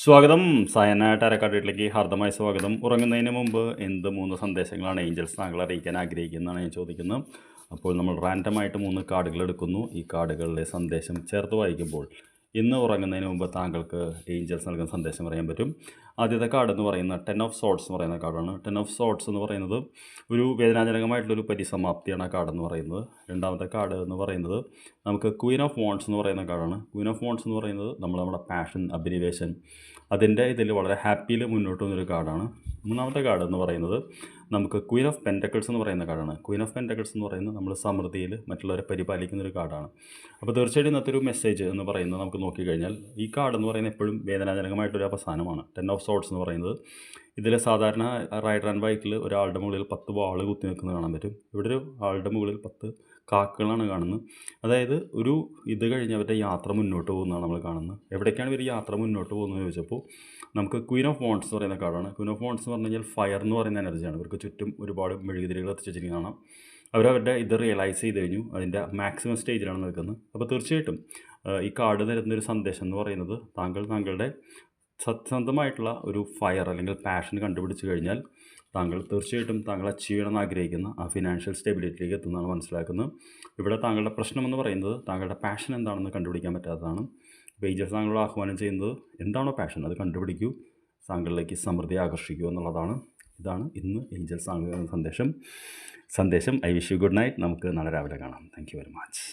സ്വാഗതം. സായന ടാരക്കാട് വീട്ടിലേക്ക് ഹാർദമായ സ്വാഗതം. ഉറങ്ങുന്നതിന് മുമ്പ് എന്ത് 3 സന്ദേശങ്ങളാണ് ഏഞ്ചൽസ് താങ്കൾ അറിയിക്കാൻ ആഗ്രഹിക്കുന്നതാണ് ഞാൻ ചോദിക്കുന്നത്. അപ്പോൾ നമ്മൾ റാൻഡമായിട്ട് 3 കാർഡുകൾ എടുക്കുന്നു. ഈ കാർഡുകളിലെ സന്ദേശം ചേർത്ത് വായിക്കുമ്പോൾ ഇന്ന് ഉറങ്ങുന്നതിന് മുമ്പ് താങ്കൾക്ക് ഏഞ്ചൽസ് നൽകുന്ന സന്ദേശം അറിയാൻ പറ്റും. ആദ്യത്തെ കാർഡ് എന്ന് പറയുന്നത് 10 ഓഫ് സോർട്സ് എന്ന് പറയുന്ന കാർഡാണ്. 10 ഓഫ് സോർട്സ് എന്ന് പറയുന്നത് ഒരു വേദനാജനകമായിട്ടുള്ളൊരു പരിസമാപ്തിയാണ് ആ കാർഡ് എന്ന് പറയുന്നത്. രണ്ടാമത്തെ കാർഡ് എന്ന് പറയുന്നത് നമുക്ക് ക്വീൻ ഓഫ് വോൺസ് എന്ന് പറയുന്ന കാർഡാണ്. ക്വീൻ ഓഫ് വോൺസ് എന്ന് പറയുന്നത് നമ്മുടെ പാഷൻ, അഭിനിവേശം, അതിൻ്റെ ഇതിൽ വളരെ ഹാപ്പിയിൽ മുന്നോട്ട് വന്നൊരു കാർഡാണ്. മൂന്നാമത്തെ കാർഡ് എന്ന് പറയുന്നത് നമുക്ക് ക്വീൻ ഓഫ് പെൻറ്റക്കിൾസ് എന്ന് പറയുന്ന കാർഡാണ്. ക്വീൻ ഓഫ് പെൻറ്റക്കിൾസ് എന്ന് പറയുന്നത് നമ്മൾ സമൃദ്ധിയിൽ മറ്റുള്ളവരെ പരിപാലിക്കുന്നൊരു കാർഡാണ്. അപ്പോൾ തീർച്ചയായിട്ടും ഇന്നത്തെ ഒരു മെസ്സേജ് എന്ന് പറയുന്നത് നമുക്ക് നോക്കിക്കഴിഞ്ഞാൽ ഈ കാർഡ് എന്ന് പറയുന്നത് എപ്പോഴും വേദനാജനകമായിട്ടൊരു അവസാനമാണ്. 10 ഓഫ് സോർട്സ് എന്ന് പറയുന്നത് ഇതിൽ സാധാരണ റൈഡർ ആൻഡ് ബൈക്കിൽ ഒരാളുടെ മുകളിൽ 10 വാൾ കുത്തി നിൽക്കുന്നത് കാണാൻ പറ്റും. ഇവിടെ ഒരു ആളുടെ മുകളിൽ 10 കാക്കകളാണ് കാണുന്നത്. അതായത് ഒരു ഇത് കഴിഞ്ഞ് അവരുടെ യാത്ര മുന്നോട്ട് പോകുന്നതാണ് നമ്മൾ കാണുന്നത്. എവിടേക്കാണ് ഇവർ യാത്ര മുന്നോട്ട് പോകുന്നത് ചോദിച്ചപ്പോൾ നമുക്ക് ക്വീൻ ഓഫ് വോൺസ് എന്ന് പറയുന്ന കാർഡാണ്. ക്വീൻ ഓഫ് വോൺസ് എന്ന് പറഞ്ഞു കഴിഞ്ഞാൽ ഫയർ എന്ന് പറയുന്ന എനർജിയാണ്. ഇവർക്ക് ചുറ്റും ഒരുപാട് മെഴുകുതിരികൾ എത്തിച്ചിരിക്കുന്നതാണ്. അവരവരുടെ ഇത് റിയലൈസ് ചെയ്ത് കഴിഞ്ഞു. അതിൻ്റെ മാക്സിമം സ്റ്റേജിലാണ് നിൽക്കുന്നത്. അപ്പോൾ തീർച്ചയായിട്ടും ഈ കാർഡ് തരുന്നൊരു സന്ദേശം എന്ന് പറയുന്നത് താങ്കളുടെ സത്യസന്ധമായിട്ടുള്ള ഒരു ഫയർ അല്ലെങ്കിൽ പാഷൻ കണ്ടുപിടിച്ച് കഴിഞ്ഞാൽ താങ്കൾ തീർച്ചയായിട്ടും താങ്കൾ അച്ചീവ് ചെയ്യണമെന്ന് ആഗ്രഹിക്കുന്ന ആ ഫിനാൻഷ്യൽ സ്റ്റെബിലിറ്റിയിലേക്ക് എത്തുന്നതാണ് മനസ്സിലാക്കുന്നത്. ഇവിടെ താങ്കളുടെ പ്രശ്നമെന്ന് പറയുന്നത് താങ്കളുടെ പാഷൻ എന്താണെന്ന് കണ്ടുപിടിക്കാൻ പറ്റാത്തതാണ്. ഏഞ്ചൽസ് താങ്കളോട് ആഹ്വാനം ചെയ്യുന്നത് എന്താണോ പാഷൻ അത് കണ്ടുപിടിക്കൂ, താങ്കളിലേക്ക് സമൃദ്ധി ആകർഷിക്കൂ എന്നുള്ളതാണ്. ഇതാണ് ഇന്ന് ഏഞ്ചൽസ് താങ്കളുടെ സന്ദേശം. I wish you good night. നമുക്ക് നാളെ രാവിലെ കാണാം. Thank you very much.